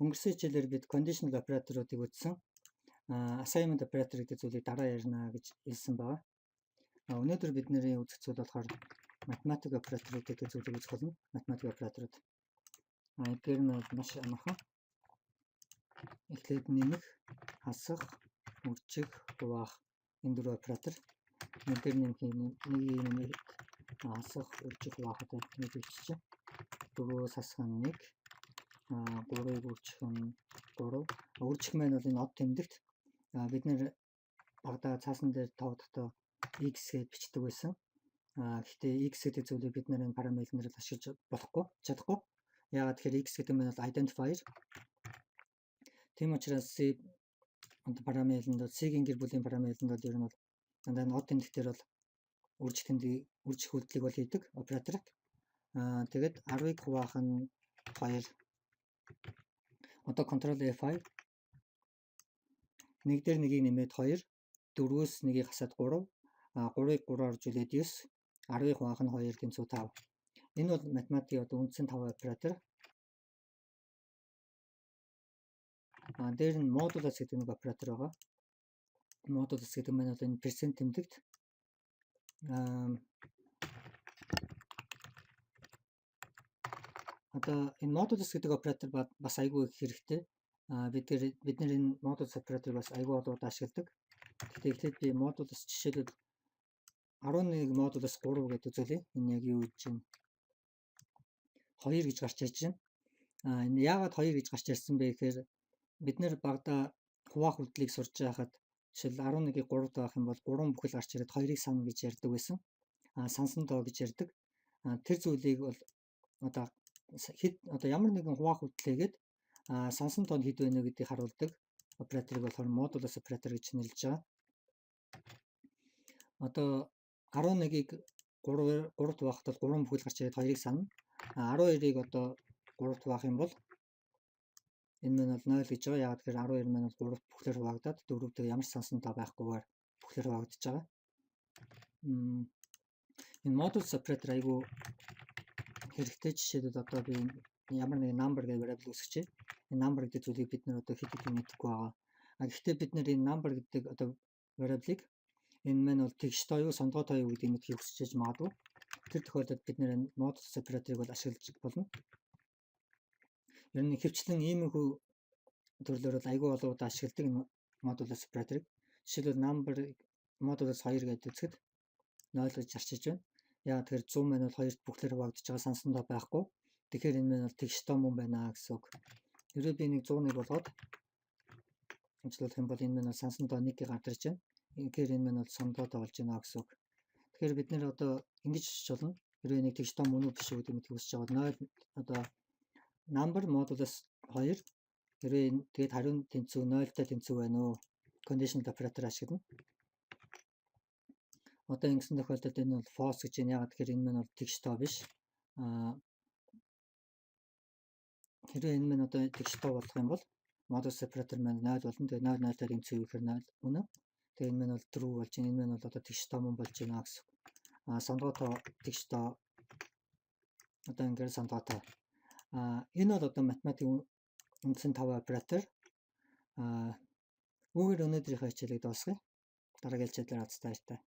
Өнгөрсөн хичээлээр бид conditional operator-уудыг үзсэн. Assignment operator гэдэг зүйлийг дараа ярина гэж хэлсэн байна. Өнөөдөр бидний үзэх зүйл болохоор mathematical operator гэдэг зүйлийг үзэх болно. Mathematical operator-ууд. Эдгээр нь маш амархан. Эхлээд нэмэх, хасах, үржих, хуваах энэ дөрвөн оператор. Эдгээр нэмэх, хасах, үржих, хуваахад нэг бичиж. Дөрвөөс хасах нь 1, 3-ыг үржих нь 3. Үржих маань бол энэ од тэмдэгт бид нэр багада цаасан дээр тоодохдоо x гэж бичдэг байсан. Гэхдээ x гэдэг зүйлийг бид нэр энэ параметрээр ашиглаж чадахгүй. Яагаад тэгэхээр x гэдэг нь бол identifier. Тийм учраас c параметрын c-ийн гэр бүлийн параметрын бол ер нь бол дандаа од тэмдэгтэр бол үржих үйлдэлийг бол хийдэг оператор. Тэгээд 10-ыг хуваах нь 2. Одоо control F5 1 дээр 1-ийг нэмээд 2, 4-өөс 1-ийг хасаад 3, 3-ыг 3-аар жуулээд 9, 10-ыг хуваах нь 2 тэнцүү 5. Энэ бол математикийн одоо үндсэн 5 оператор. Дээр нь modulus гэдэг нэг оператор байгаа. Modulus гэдэг нь бол энэ перцент тэмдэгт одоо энэ modulus гэдэг оператор бас айгүй их хэрэгтэй. Бид нэр энэ modulus операторыг бас айгүй удаа ашигладаг. Гэхдээ эхлээд би modulus жишээлбэл 11 modulus 3 гэдэг үзүүлээ. Энэ яг юу гэж байна? 2 гэж гарч ирж байна. Энэ яагаад 2 гэж гарч ирсэн бэ гэхээр бид нэр багада хуваах үйлдэлийг сурж байхад жишээл 11-ийг 3-д авах юм бол 3 бүхэл гарч ирээд 2-ыг сан гэж ярьдаг байсан. Сансан тоо гэж ярьдаг. Тэр зүйлийг бол одоо ямар нэгэн хуваах үйлдэлээгээд сансан тоонд хэд байна гэдгийг харуулдаг операторыг болохоор modulus operator гэж нэрлэж байгаа. Одоо 11-ийг 3-д хуваахад бол 3 бүхэл гарч ирээд 2-ыг санана. 12-ыг одоо 3-д хуваах юм бол энэ нь бол 0 гэж байгаа. Яагаад гэхээр 12 маань бол 3-т бүхлээр хуваагдаад 4-д ямар ч сансан тоо байхгүйгээр бүхлээр хуваагдаж байгаа. Энэ modulus operator айгүй хэрэгтэй. Жишээлбэл одоо би ямар нэг number гэж variable үүсгэж байна. Энэ number гэдэг зүйлийг бид нэр одоо хэд хэдэн мэдэхгүй байгаа. Гэхдээ бид нэр энэ number гэдэг одоо variable-ыг энэ маань бол тэгш тоо юу, сондгоо тоо юу гэдгийг мэдхийг хүсэж магадгүй. Тэр тохиолдолд бид нэр modulus operator-ыг бол ашиглаж болно. Ер нь хөвчлэн иймэрхүү төрлөөр бол айгүй олон удаа ашигладаг энэ modulus operator-ыг. Жишээлбэл number modulus 2 гэдэг үзэхэд 0 гэж арчиж байна. Яагаад тэгэхээр 100 маань бол 2-т бүхлээр хуваагдаж байгаа, сансан тоо байхгүй. Тэгэхээр энэ маань бол тэгш тоо мөн байна гэсэн үг. Хэрвээ би нэг 101 болгоод ажиллах юм бол энэ маань бол сансан тоо 1-ийг гаргаж байна. Тэгэхээр энэ маань бол сондоо тоо болж байна гэсэн үг. Тэгэхээр бид нэр одоо ингэж бичиж болно. Хэрвээ нэг тэгш тоо мөн үү биш үү гэдэг мэдхийг хүсэж байгаа 0 одоо number modulus 2 хэрвээ тэгээд хариун тэнцүү 0-тай тэнцүү байна уу? Conditional operator ашиглана. Одоо ингэсэн тохиолдолд энэ бол false гэж байна. Яагаад гэхээр энэ маань бол тэгш тоо биш. Хэрвээ энэ маань одоо тэгш тоо болох юм бол modulus operator маань 0 болно. Тэгээд 0 0-тай тэнцүү гэхээр 0 үнэ. Тэгээд энэ маань бол true болж байна. Энэ маань бол одоо тэгш тоо мөн болж байна гэсэн. Сондгоо тоо тэгш тоо одоо ингээд сондгоо тоо. Энэ бол одоо математикийн үндсэн 5 оператор. Үүгээр өнөөдрийнхөө хичээлийг дуусгая. Дараагийн хичээлээр уулзъя.